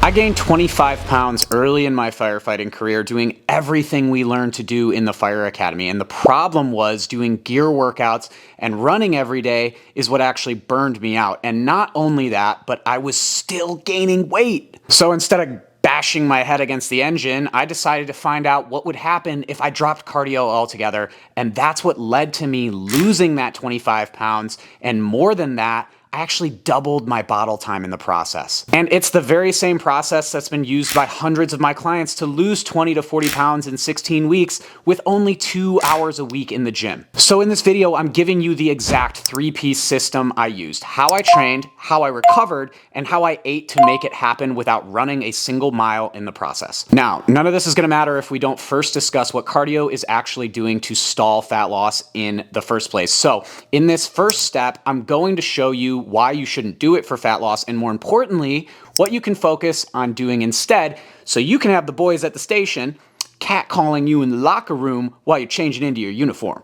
I gained 25 pounds early in my firefighting career doing everything we learned to do in the fire academy. And the problem was doing gear workouts and running every day is what actually burned me out. And not only that, but I was still gaining weight. So instead of bashing my head against the engine, I decided to find out what would happen if I dropped cardio altogether. And that's what led to me losing that 25 pounds. And more than that, I actually doubled my bottle time in the process. And it's the very same process that's been used by hundreds of my clients to lose 20 to 40 pounds in 16 weeks with only 2 hours a week in the gym. So in this video, I'm giving you the exact 3-piece system I used: how I trained, how I recovered, and how I ate to make it happen without running a single mile in the process. Now, none of this is gonna matter if we don't first discuss what cardio is actually doing to stall fat loss in the first place. So in this first step, I'm going to show you why you shouldn't do it for fat loss, and more importantly, what you can focus on doing instead so you can have the boys at the station catcalling you in the locker room while you're changing into your uniform.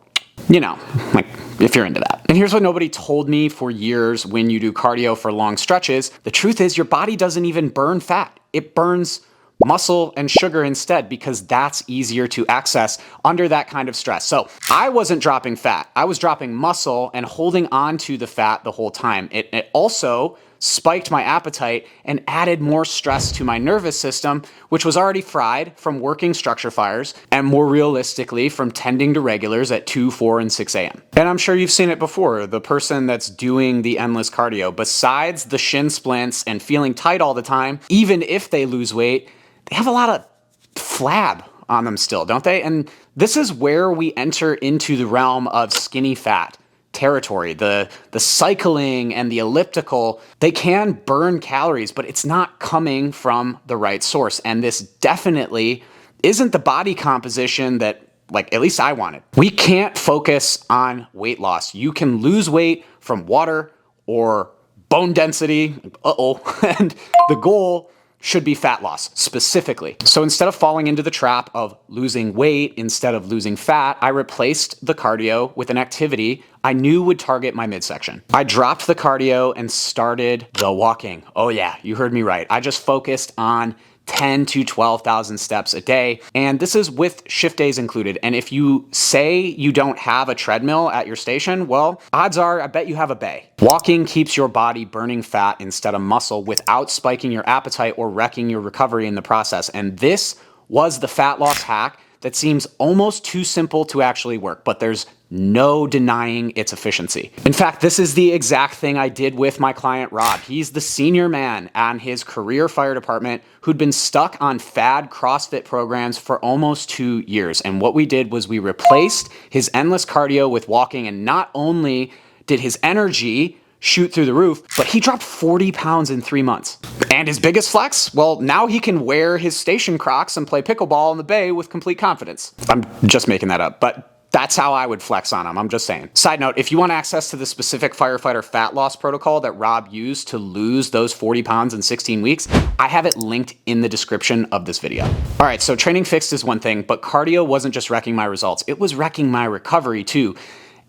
You know, like if you're into that. And here's what nobody told me for years: when you do cardio for long stretches, the truth is your body doesn't even burn fat. It burns muscle and sugar instead, because that's easier to access under that kind of stress. So I wasn't dropping fat, I was dropping muscle and holding on to the fat the whole time. It also spiked my appetite and added more stress to my nervous system, which was already fried from working structure fires and, more realistically, from tending to regulars at 2, 4, and 6 a.m. And I'm sure you've seen it before. The person that's doing the endless cardio, besides the shin splints and feeling tight all the time, even if they lose weight, they have a lot of flab on them still, don't they? And this is where we enter into the realm of skinny fat territory. The cycling and the elliptical, they can burn calories, but it's not coming from the right source. And this definitely isn't the body composition that, like, at least I wanted. We can't focus on weight loss. You can lose weight from water or bone density, and the goal should be fat loss specifically. So instead of falling into the trap of losing weight instead of losing fat, I replaced the cardio with an activity I knew would target my midsection. I dropped the cardio and started the walking. Oh yeah, you heard me right. I just focused on 10 to 12,000 steps a day. And this is with shift days included. And if you say you don't have a treadmill at your station, well, odds are I bet you have a bay. Walking keeps your body burning fat instead of muscle without spiking your appetite or wrecking your recovery in the process. And this was the fat loss hack that seems almost too simple to actually work, but there's no denying its efficiency. In fact, this is the exact thing I did with my client, Rob. He's the senior man on his career fire department who'd been stuck on fad CrossFit programs for almost 2 years. And what we did was we replaced his endless cardio with walking, and not only did his energy shoot through the roof, but he dropped 40 pounds in 3 months. And his biggest flex? Well, now he can wear his station Crocs and play pickleball in the bay with complete confidence. I'm just making that up, but that's how I would flex on him, I'm just saying. Side note, if you want access to the specific firefighter fat loss protocol that Rob used to lose those 40 pounds in 16 weeks, I have it linked in the description of this video. All right, so training fixed is one thing, but cardio wasn't just wrecking my results, it was wrecking my recovery too.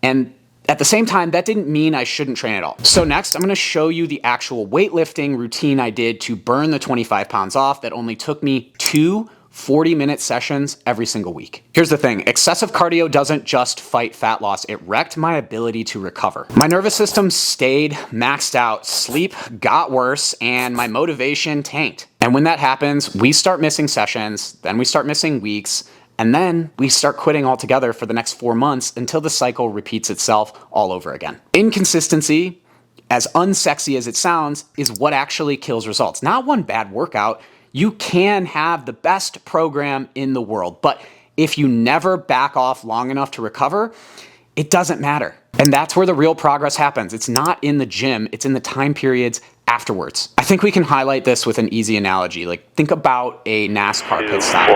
And at the same time, that didn't mean I shouldn't train at all. So next, I'm gonna show you the actual weightlifting routine I did to burn the 25 pounds off that only took me 2 40-minute sessions every single week. Here's the thing, excessive cardio doesn't just fight fat loss, it wrecked my ability to recover. My nervous system stayed maxed out, sleep got worse, and my motivation tanked. And when that happens, we start missing sessions, then we start missing weeks, and then we start quitting altogether for the next 4 months until the cycle repeats itself all over again. Inconsistency, as unsexy as it sounds, is what actually kills results. Not one bad workout. You can have the best program in the world, but if you never back off long enough to recover, it doesn't matter. And that's where the real progress happens. It's not in the gym, it's in the time periods afterwards. I think we can highlight this with an easy analogy. Like, think about a NASCAR pit stop.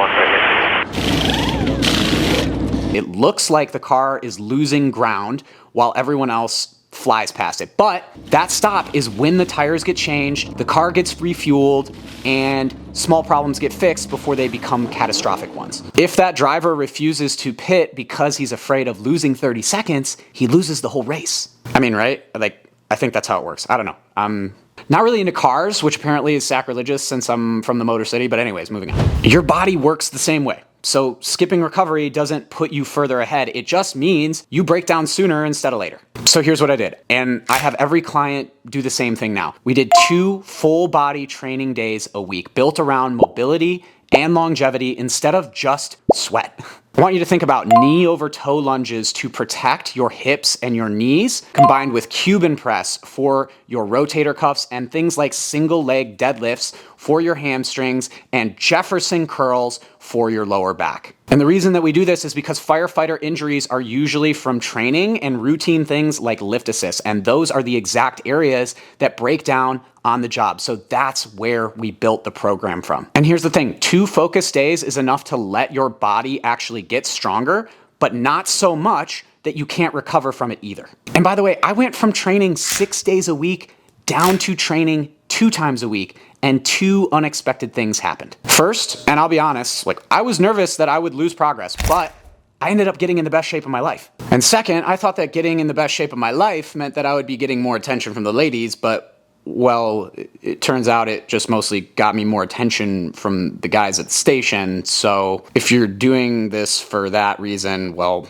It looks like the car is losing ground while everyone else flies past it. But that stop is when the tires get changed, the car gets refueled, and small problems get fixed before they become catastrophic ones. If that driver refuses to pit because he's afraid of losing 30 seconds, he loses the whole race. I mean, right? Like, I think that's how it works. I don't know. I'm Not really into cars, which apparently is sacrilegious since I'm from the Motor City, but anyways, moving on. Your body works the same way. So skipping recovery doesn't put you further ahead. It just means you break down sooner instead of later. So here's what I did. And I have every client do the same thing now. We did 2 full body training days a week built around mobility and longevity instead of just sweat. I want you to think about knee over toe lunges to protect your hips and your knees, combined with Cuban press for your rotator cuffs and things like single leg deadlifts for your hamstrings and Jefferson curls for your lower back. And the reason that we do this is because firefighter injuries are usually from training and routine things like lift assist, and those are the exact areas that break down on the job. So that's where we built the program from. And here's the thing, 2 focus days is enough to let your body actually get stronger, but not so much that you can't recover from it either. And by the way, I went from training 6 days a week down to training 2 times a week, and 2 unexpected things happened. First, and I'll be honest, I was nervous that I would lose progress, but I ended up getting in the best shape of my life. And second, I thought that getting in the best shape of my life meant that I would be getting more attention from the ladies, but well, it turns out it just mostly got me more attention from the guys at the station. So if you're doing this for that reason, well,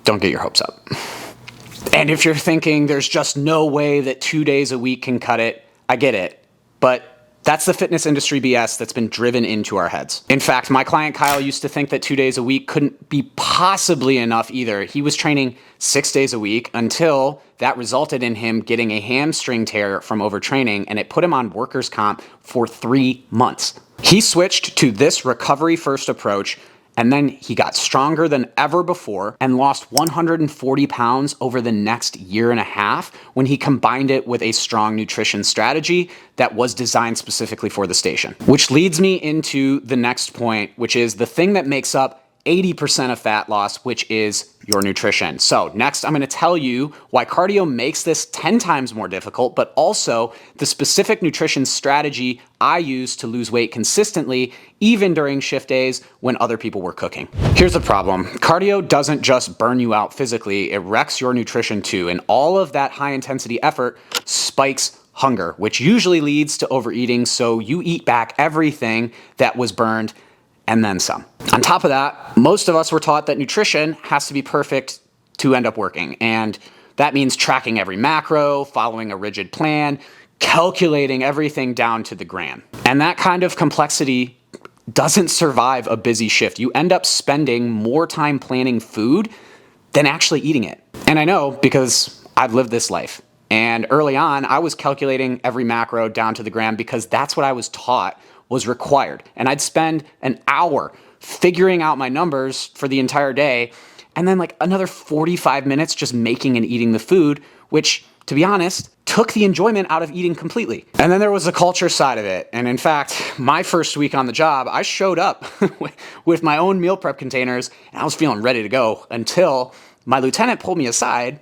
don't get your hopes up. And if you're thinking there's just no way that 2 days a week can cut it, I get it. But that's the fitness industry BS that's been driven into our heads. In fact, my client Kyle used to think that 2 days a week couldn't be possibly enough either. He was training 6 days a week until that resulted in him getting a hamstring tear from overtraining, and it put him on workers' comp for 3 months. He switched to this recovery first approach, and then he got stronger than ever before and lost 140 pounds over the next year and a half when he combined it with a strong nutrition strategy that was designed specifically for the station. Which leads me into the next point, which is the thing that makes up 80% of fat loss, which is your nutrition. So next, I'm going to tell you why cardio makes this 10 times more difficult, but also the specific nutrition strategy I use to lose weight consistently, even during shift days when other people were cooking. Here's the problem. Cardio doesn't just burn you out physically, it wrecks your nutrition too. And all of that high intensity effort spikes hunger, which usually leads to overeating. So you eat back everything that was burned and then some. On top of that, most of us were taught that nutrition has to be perfect to end up working. And that means tracking every macro, following a rigid plan, calculating everything down to the gram. And that kind of complexity doesn't survive a busy shift. You end up spending more time planning food than actually eating it. And I know because I've lived this life. And early on, I was calculating every macro down to the gram because that's what I was taught was required. And I'd spend an hour figuring out my numbers for the entire day, and then another 45 minutes just making and eating the food, which, to be honest, took the enjoyment out of eating completely. And then there was the culture side of it. And in fact, my first week on the job, I showed up with my own meal prep containers, and I was feeling ready to go until my lieutenant pulled me aside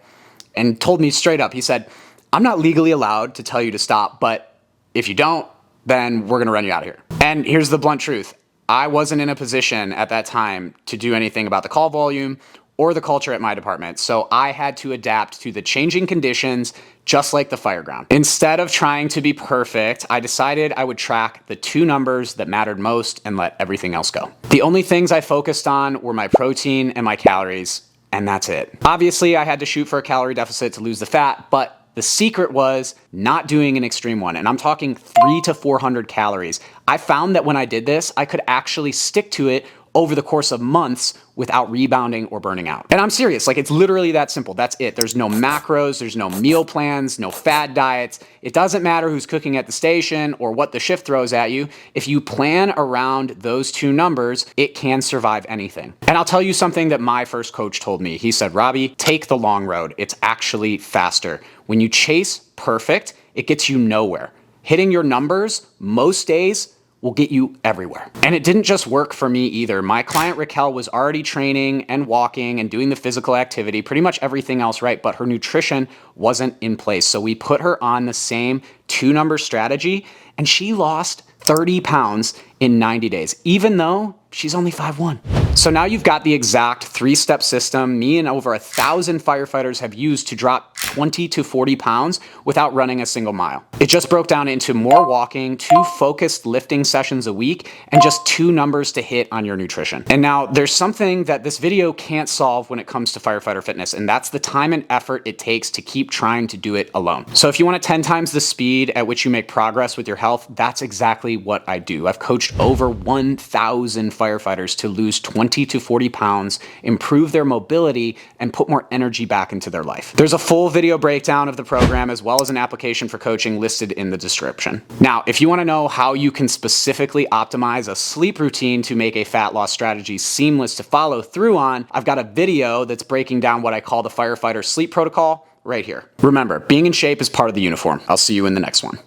and told me straight up, he said, "I'm not legally allowed to tell you to stop, but if you don't, then we're gonna run you out of here." And here's the blunt truth. I wasn't in a position at that time to do anything about the call volume or the culture at my department. So I had to adapt to the changing conditions, just like the fireground. Instead of trying to be perfect, I decided I would track the 2 numbers that mattered most and let everything else go. The only things I focused on were my protein and my calories, and that's it. Obviously, I had to shoot for a calorie deficit to lose the fat, but the secret was not doing an extreme one, and I'm talking 300 to 400 calories. I found that when I did this, I could actually stick to it over the course of months without rebounding or burning out. And I'm serious, it's literally that simple. That's it. There's no macros, there's no meal plans, no fad diets. It doesn't matter who's cooking at the station or what the shift throws at you. If you plan around those 2 numbers, it can survive anything. And I'll tell you something that my first coach told me. He said, "Robbie, take the long road. It's actually faster. When you chase perfect, it gets you nowhere. Hitting your numbers most days will get you everywhere." And it didn't just work for me either. My client Raquel was already training and walking and doing the physical activity, pretty much everything else right, but her nutrition wasn't in place. So we put her on the same 2-number strategy, and she lost 30 pounds in 90 days, even though she's only 5'1". So now you've got the exact 3-step system me and over 1,000 firefighters have used to drop 20 to 40 pounds without running a single mile. It just broke down into more walking, 2 focused lifting sessions a week, and just 2 numbers to hit on your nutrition. And now there's something that this video can't solve when it comes to firefighter fitness, and that's the time and effort it takes to keep trying to do it alone. So if you want 10 times the speed at which you make progress with your health, that's exactly what I do. I've coached over 1,000 firefighters to lose 20 to 40 pounds, improve their mobility, and put more energy back into their life. There's a full video breakdown of the program as well as an application for coaching listed in the description. Now, if you want to know how you can specifically optimize a sleep routine to make a fat loss strategy seamless to follow through on, I've got a video that's breaking down what I call the firefighter sleep protocol right here. Remember, being in shape is part of the uniform. I'll see you in the next one.